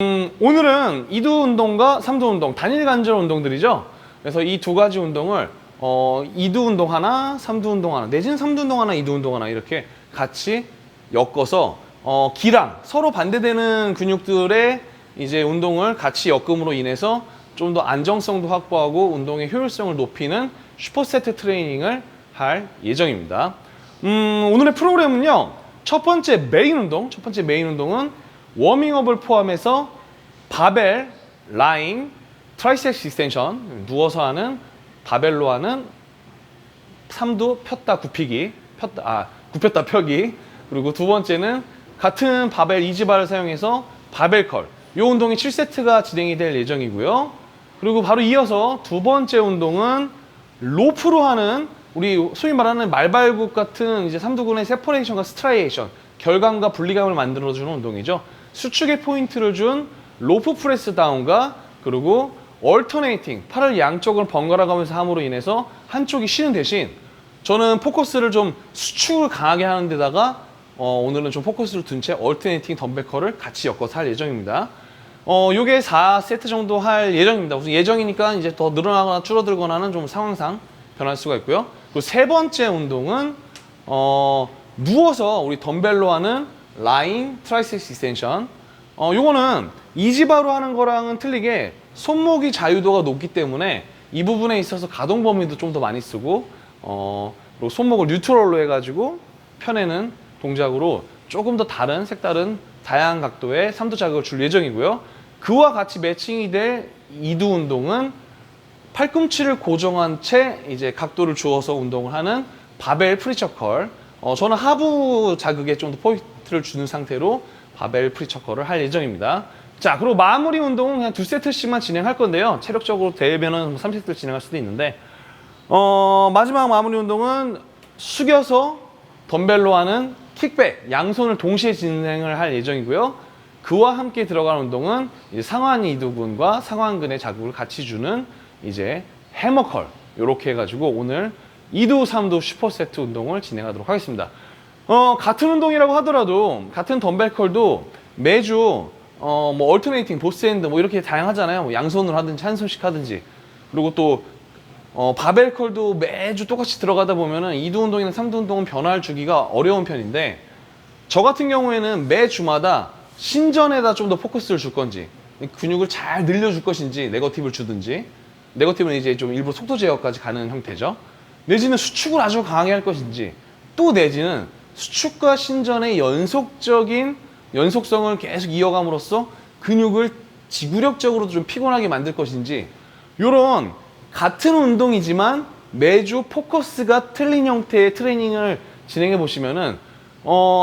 오늘은 2두 운동과 3두 운동, 단일 관절 운동들이죠. 그래서 이 두 가지 운동을 2두 운동 하나, 3두 운동 하나, 내지는 3두 운동 하나, 2두 운동 하나 이렇게 같이 엮어서 기랑 서로 반대되는 근육들의 이제 운동을 같이 엮음으로 인해서 좀 더 안정성도 확보하고 운동의 효율성을 높이는 슈퍼세트 트레이닝을 할 예정입니다. 오늘의 프로그램은요. 첫 번째 메인 운동은 워밍업을 포함해서 바벨, 라잉, 트라이셉스 익스텐션, 누워서 하는 바벨로 하는 3두 폈다 굽히기, 굽혔다 펴기. 그리고 두 번째는 같은 바벨 이지바를 사용해서 바벨 컬. 이 운동이 7세트가 진행이 될 예정이고요. 그리고 바로 이어서 두 번째 운동은 로프로 하는 우리 소위 말하는 말발굽 같은 이제 삼두근의 세퍼레이션과 스트라이에이션, 결감과 분리감을 만들어주는 운동이죠. 수축의 포인트를 준 로프 프레스 다운과 그리고 얼터네이팅, 팔을 양쪽을 번갈아 가면서 함으로 인해서 한쪽이 쉬는 대신 저는 포커스를 좀 수축을 강하게 하는 데다가 오늘은 좀 포커스를 둔 채 얼터네이팅 덤벨 컬을 같이 엮어서 할 예정입니다. 요게 4세트 정도 할 예정입니다. 우선 예정이니까 이제 더 늘어나거나 줄어들거나는 좀 상황상 변할 수가 있고요. 그리고 세 번째 운동은 누워서 우리 덤벨로 하는 라인 트라이셉스 익스텐션. 요거는 이지바로 하는 거랑은 틀리게 손목이 자유도가 높기 때문에 이 부분에 있어서 가동 범위도 좀 더 많이 쓰고 그리고 손목을 뉴트럴로 해가지고 펴내는 동작으로 조금 더 색다른 다양한 각도의 3두 자극을 줄 예정이고요. 그와 같이 매칭이 될 2두 운동은 팔꿈치를 고정한 채 이제 각도를 주어서 운동을 하는 바벨 프리처 컬. 저는 하부 자극에 좀 더 포인트를 주는 상태로 바벨 프리처 컬을 할 예정입니다. 자, 그리고 마무리 운동은 그냥 2세트씩만 진행할 건데요. 체력적으로 대회면은 3세트를 진행할 수도 있는데 마지막 마무리 운동은 숙여서 덤벨로 하는 킥백, 양손을 동시에 진행을 할 예정이고요. 그와 함께 들어가는 운동은 이제 상완 이두근과 상완근의 자극을 같이 주는 이제 해머컬, 이렇게 해가지고 오늘 2두, 3두 슈퍼세트 운동을 진행하도록 하겠습니다. 같은 운동이라고 하더라도 같은 덤벨컬도 매주 뭐 얼터네이팅, 보스핸드 뭐 이렇게 다양하잖아요. 뭐 양손으로 하든지 한 손씩 하든지. 그리고 또 바벨 컬도 매주 똑같이 들어가다 보면은 2두 운동이나 3두 운동은 변화를 주기가 어려운 편인데 저 같은 경우에는 매주마다 신전에다 좀 더 포커스를 줄 건지 근육을 잘 늘려줄 것인지 네거티브를 주든지, 네거티브는 이제 좀 일부러 속도 제어까지 가는 형태죠. 내지는 수축을 아주 강하게 할 것인지, 또 내지는 수축과 신전의 연속성을 계속 이어감으로써 근육을 지구력적으로 좀 피곤하게 만들 것인지, 요런 같은 운동이지만 매주 포커스가 틀린 형태의 트레이닝을 진행해 보시면은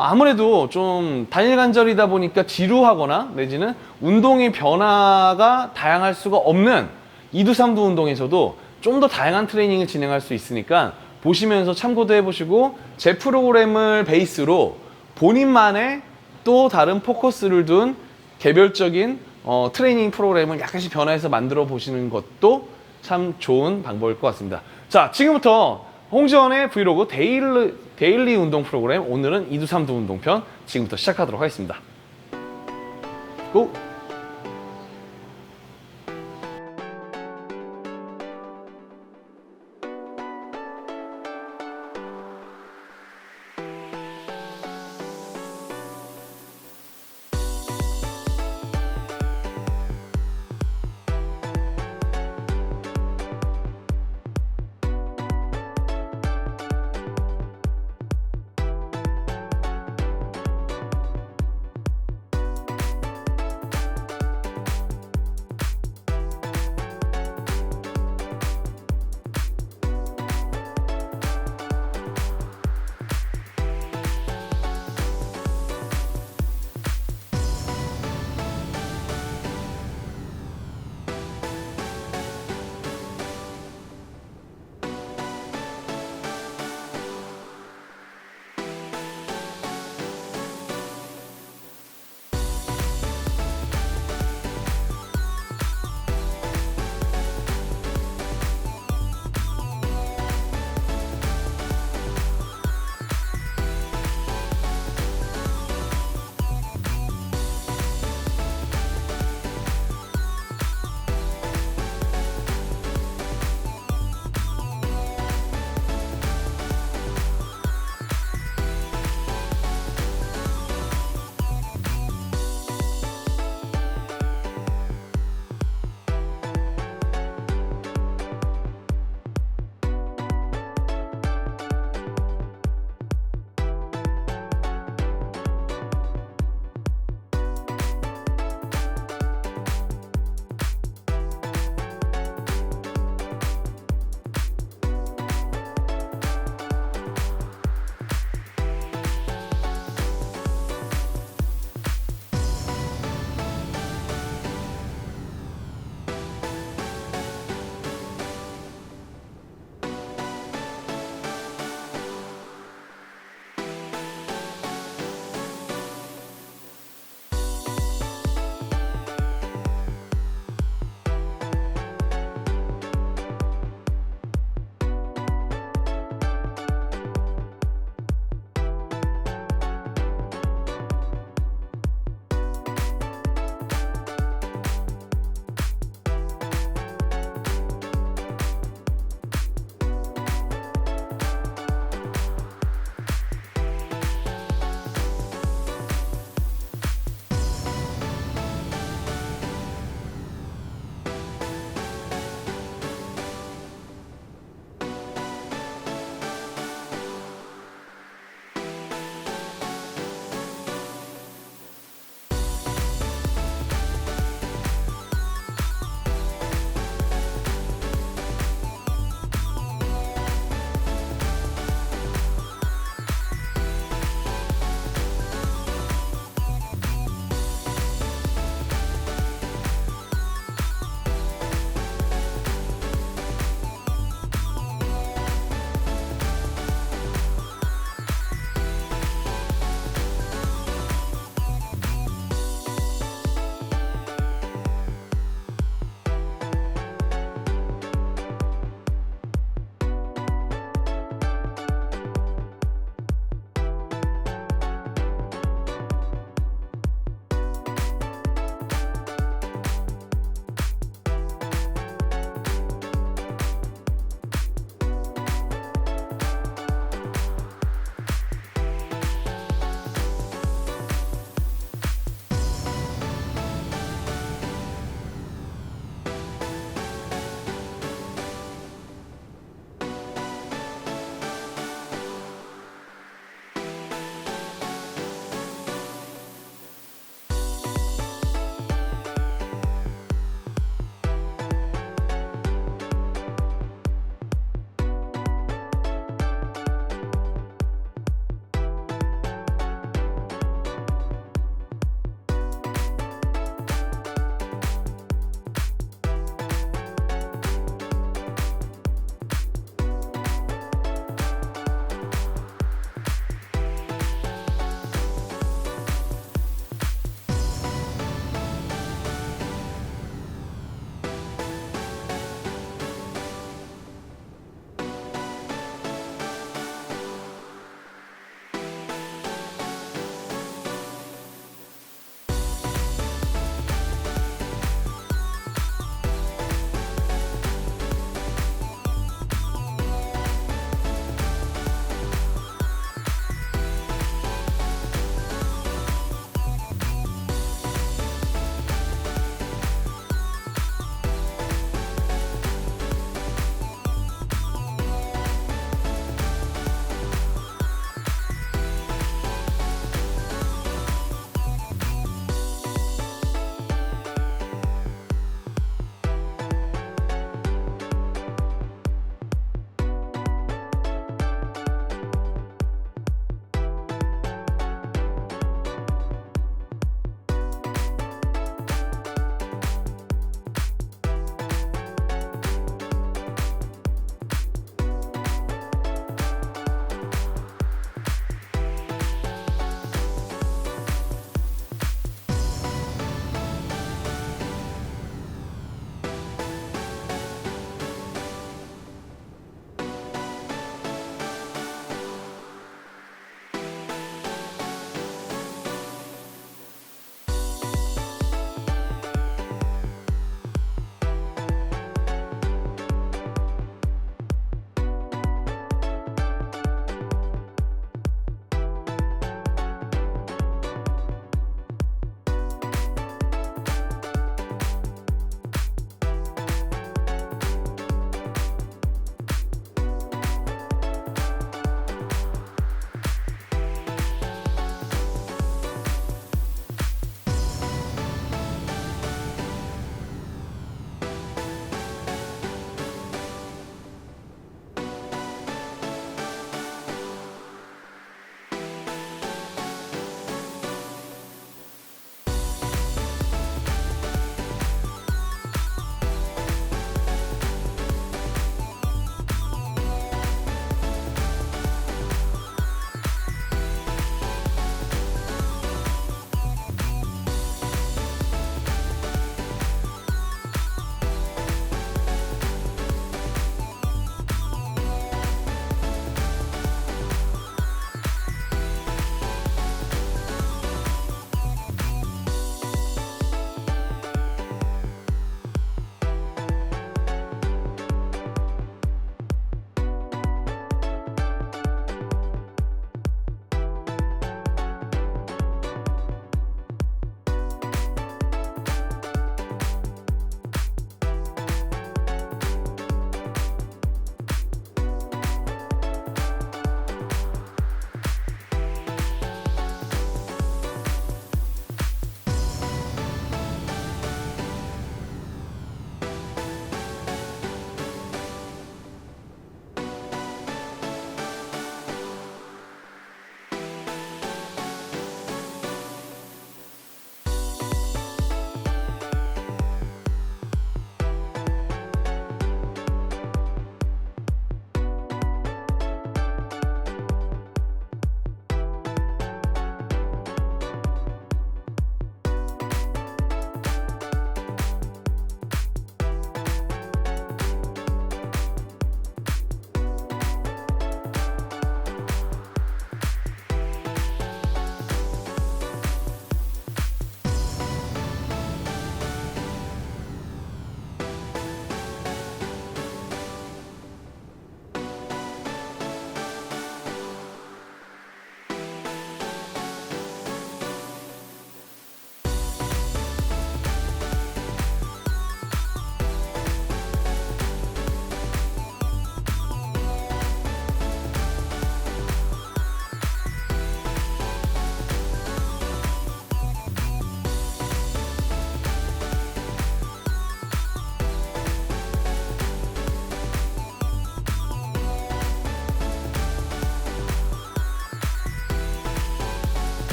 아무래도 좀 단일 관절이다 보니까 지루하거나 내지는 운동의 변화가 다양할 수가 없는 2두, 3두 운동에서도 좀 더 다양한 트레이닝을 진행할 수 있으니까 보시면서 참고도 해보시고 제 프로그램을 베이스로 본인만의 또 다른 포커스를 둔 개별적인 트레이닝 프로그램을 약간씩 변화해서 만들어 보시는 것도 참 좋은 방법일 것 같습니다. 자, 지금부터 홍지원의 브이로그 데일리 운동 프로그램, 오늘은 2두, 3두 운동편 지금부터 시작하도록 하겠습니다. 고!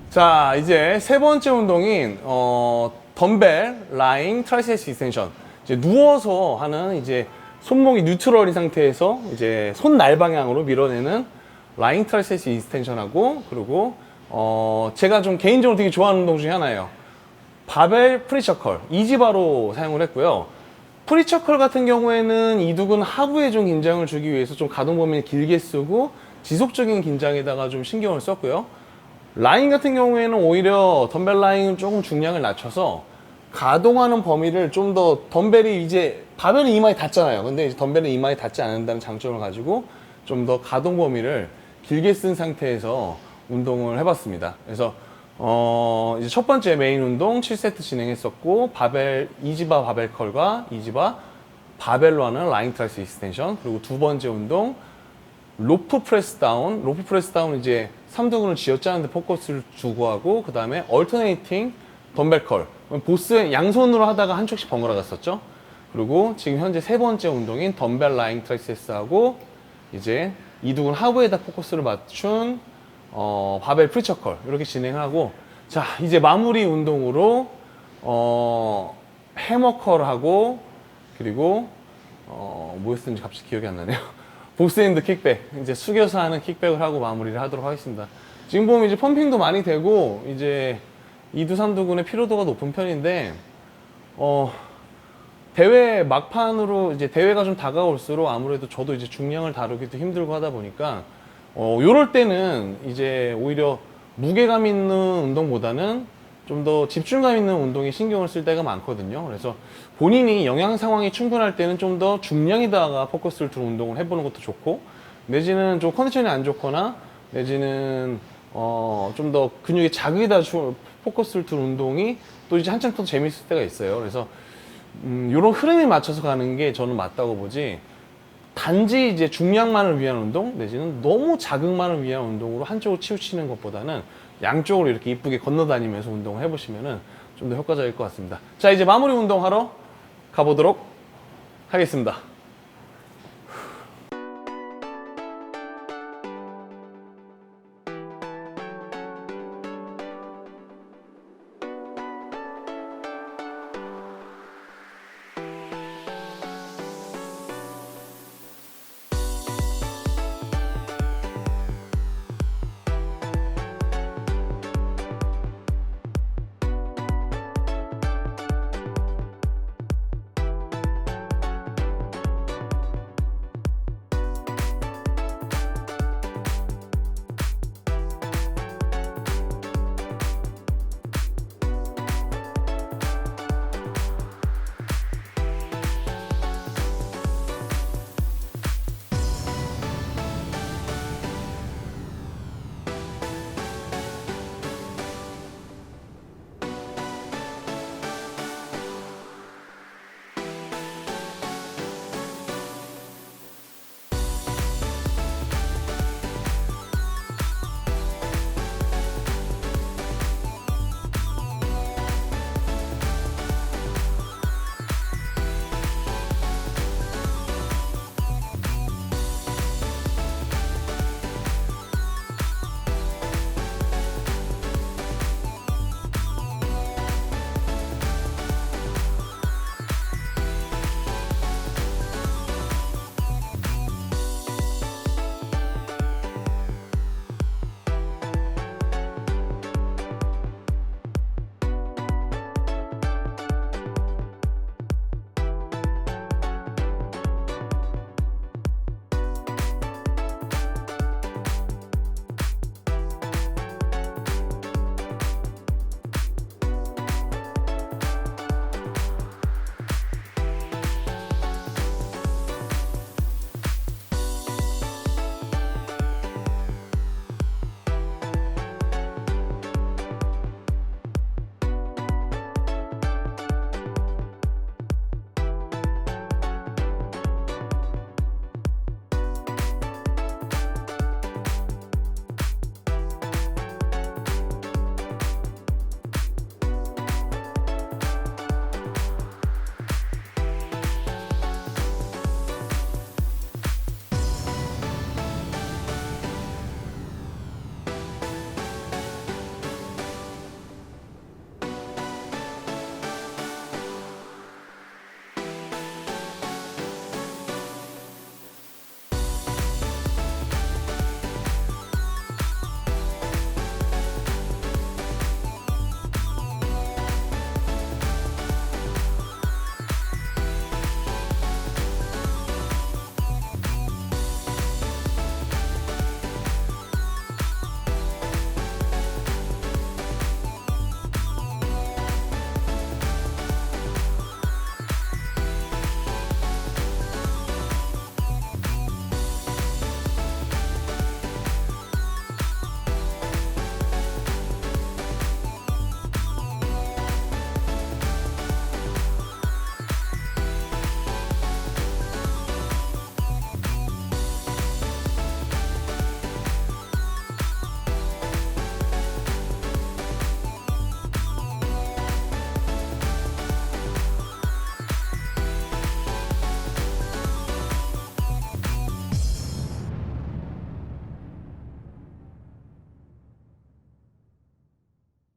자, 이제 세 번째 운동인 덤벨 라잉 트라이세ፕ스 익스텐션. 이제 누워서 하는 이제 손목이 뉴트럴인 상태에서 이제 손 날 방향으로 밀어내는 라잉 트라이세ፕ스 익스텐션하고, 그리고 제가 좀 개인적으로 되게 좋아하는 운동 중에 하나예요. 바벨 프리처컬 이지바로 사용을 했고요. 프리처컬 같은 경우에는 이두근 하부에 좀 긴장을 주기 위해서 좀 가동 범위를 길게 쓰고 지속적인 긴장에다가 좀 신경을 썼고요. 라인 같은 경우에는 오히려 덤벨 라인은 조금 중량을 낮춰서 가동하는 범위를 좀 더, 덤벨이 이제 바벨은 이마에 닿잖아요. 근데 이제 덤벨은 이마에 닿지 않는다는 장점을 가지고 좀 더 가동 범위를 길게 쓴 상태에서 운동을 해봤습니다. 그래서 이제 첫 번째 메인 운동 7세트 진행했었고, 바벨 이지바 바벨 컬과 이지바 바벨로 하는 라인 트라이스 익스텐션, 그리고 두 번째 운동 로프 프레스 다운. 로프 프레스 다운 이제 삼두근을 쥐어짜는데 포커스를 두고 하고, 그 다음에 얼터네이팅 덤벨 컬. 보스 양손으로 하다가 한쪽씩 번갈아 갔었죠. 그리고 지금 현재 세 번째 운동인 덤벨 라잉 트라이세스하고 이제 이두근 하부에다 포커스를 맞춘 바벨 프리처컬 이렇게 진행하고, 자 이제 마무리 운동으로 해머컬하고, 그리고 뭐였는지 갑자기 기억이 안 나네요. 복스핸드 킥백, 이제 숙여서 하는 킥백을 하고 마무리를 하도록 하겠습니다. 지금 보면 이제 펌핑도 많이 되고 이제 이두 삼두근의 피로도가 높은 편인데 대회 막판으로 이제 대회가 좀 다가올수록 아무래도 저도 이제 중량을 다루기도 힘들고 하다 보니까 요럴 때는 이제 오히려 무게감 있는 운동보다는 좀 더 집중감 있는 운동에 신경을 쓸 때가 많거든요. 그래서 본인이 영양 상황이 충분할 때는 좀 더 중량에다가 포커스를 둔 운동을 해보는 것도 좋고, 내지는 좀 컨디션이 안 좋거나 내지는 좀 더 근육에 자극에다 포커스를 둔 운동이 또 이제 한참 더 재밌을 때가 있어요. 그래서 이런 흐름에 맞춰서 가는 게 저는 맞다고 보지, 단지 이제 중량만을 위한 운동 내지는 너무 자극만을 위한 운동으로 한쪽으로 치우치는 것보다는 양쪽으로 이렇게 이쁘게 건너다니면서 운동을 해보시면은 좀 더 효과적일 것 같습니다. 자, 이제 마무리 운동 하러 가보도록 하겠습니다.